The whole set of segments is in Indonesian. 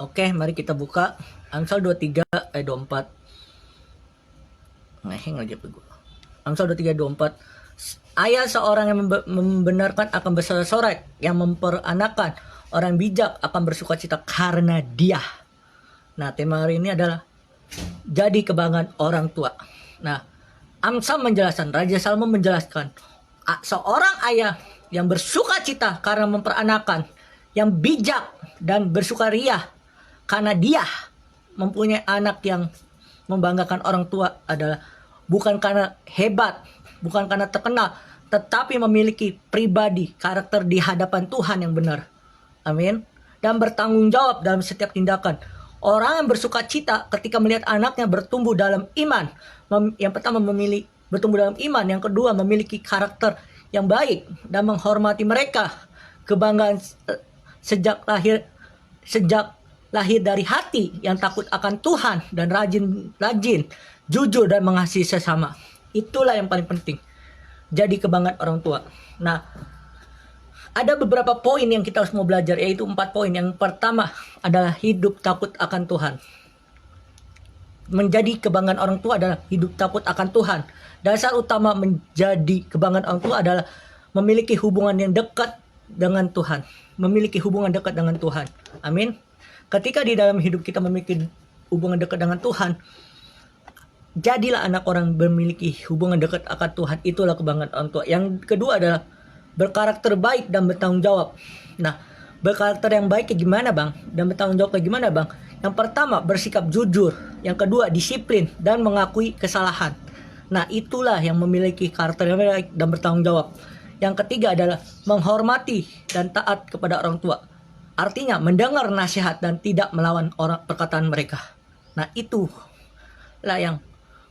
Oke, mari kita buka Amsal 23 ayat 24. Ngeheng lagi apa gue. Amsal 23 24. Ayah seorang yang membenarkan akan bersorak-sorai, yang memperanakan orang bijak akan bersukacita karena dia. Nah, tema hari ini adalah jadi kebanggaan orang tua. Nah, Amsal menjelaskan, Raja Salomo menjelaskan, seorang ayah yang bersukacita karena memperanakan, yang bijak dan bersukaria karena dia mempunyai anak yang membanggakan orang tua adalah bukan karena hebat, bukan karena terkenal, tetapi memiliki pribadi, karakter di hadapan Tuhan yang benar. Amin. Dan bertanggung jawab dalam setiap tindakan. Orang yang bersuka cita ketika melihat anaknya bertumbuh dalam iman. Yang pertama bertumbuh dalam iman. Yang kedua memiliki karakter yang baik dan menghormati mereka. Kebanggaan sejak lahir dari hati yang takut akan Tuhan dan rajin, jujur dan mengasihi sesama. Itulah yang paling penting. Jadi kebanggaan orang tua. Nah, ada beberapa poin yang kita harus mau belajar, yaitu 4 poin. Yang pertama adalah hidup takut akan Tuhan. Menjadi kebanggaan orang tua adalah hidup takut akan Tuhan. Dasar utama menjadi kebanggaan orang tua adalah memiliki hubungan yang dekat dengan Tuhan. Memiliki hubungan dekat dengan Tuhan. Amin. Ketika di dalam hidup kita memiliki hubungan dekat dengan Tuhan, jadilah anak orang memiliki hubungan dekat akan Tuhan. Itulah kebanggaan orang tua. Yang kedua adalah berkarakter baik dan bertanggung jawab. Nah, berkarakter yang baik kayak gimana bang? Dan bertanggung jawab kayak gimana bang? Yang pertama bersikap jujur. Yang kedua disiplin dan mengakui kesalahan. Nah, itulah yang memiliki karakter yang baik dan bertanggung jawab. Yang ketiga adalah menghormati dan taat kepada orang tua. Artinya mendengar nasihat dan tidak melawan perkataan mereka. Nah, itulah yang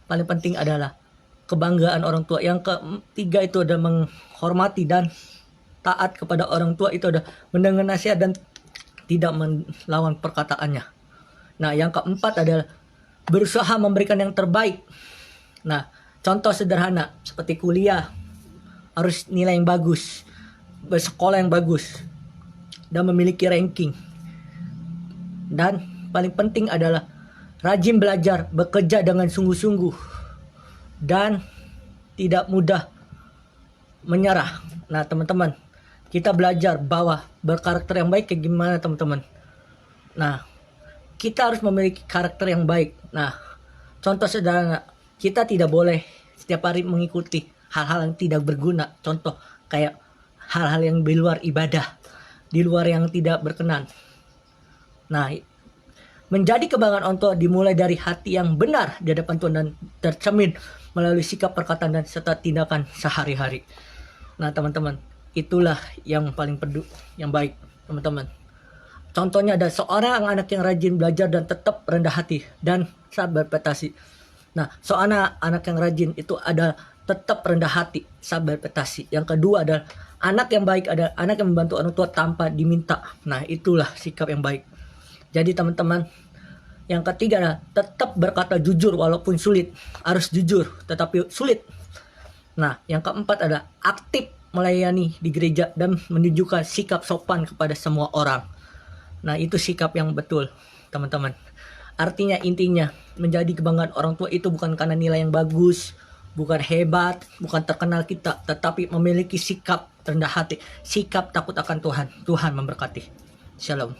paling penting adalah kebanggaan orang tua. Yang ketiga itu adalah menghormati dan taat kepada orang tua. Itu adalah mendengar nasihat dan tidak melawan perkataannya. Nah, yang keempat adalah berusaha memberikan yang terbaik. Nah, contoh sederhana seperti kuliah harus nilai yang bagus, bersekolah yang bagus, dan memiliki ranking. Dan paling penting adalah rajin belajar, bekerja dengan sungguh-sungguh, dan tidak mudah menyerah. Nah teman-teman, kita belajar bahwa berkarakter yang baik kayak gimana teman-teman. Nah, kita harus memiliki karakter yang baik. Nah, contoh sederhana, kita tidak boleh setiap hari mengikuti hal-hal yang tidak berguna. Contoh kayak hal-hal yang di luar ibadah, di luar yang tidak berkenan. Nah, menjadi kebanggaan orang tua dimulai dari hati yang benar di hadapan Tuhan dan tercermin melalui sikap, perkataan, dan serta tindakan sehari-hari. Nah teman-teman, itulah yang paling yang baik teman-teman. Contohnya ada seorang anak yang rajin belajar dan tetap rendah hati dan saat berprestasi. Nah, seorang anak yang rajin itu ada tetap rendah hati saat berprestasi. Yang kedua adalah anak yang baik adalah anak yang membantu orang tua tanpa diminta. Nah, itulah sikap yang baik. Jadi teman-teman, yang ketiga adalah tetap berkata jujur walaupun sulit. Harus jujur tetapi sulit. Nah, yang keempat adalah aktif melayani di gereja dan menunjukkan sikap sopan kepada semua orang. Nah, itu sikap yang betul, teman-teman. Artinya intinya menjadi kebanggaan orang tua itu bukan karena nilai yang bagus, bukan hebat, bukan terkenal kita, tetapi memiliki sikap rendah hati, sikap takut akan Tuhan. Tuhan memberkati. Shalom.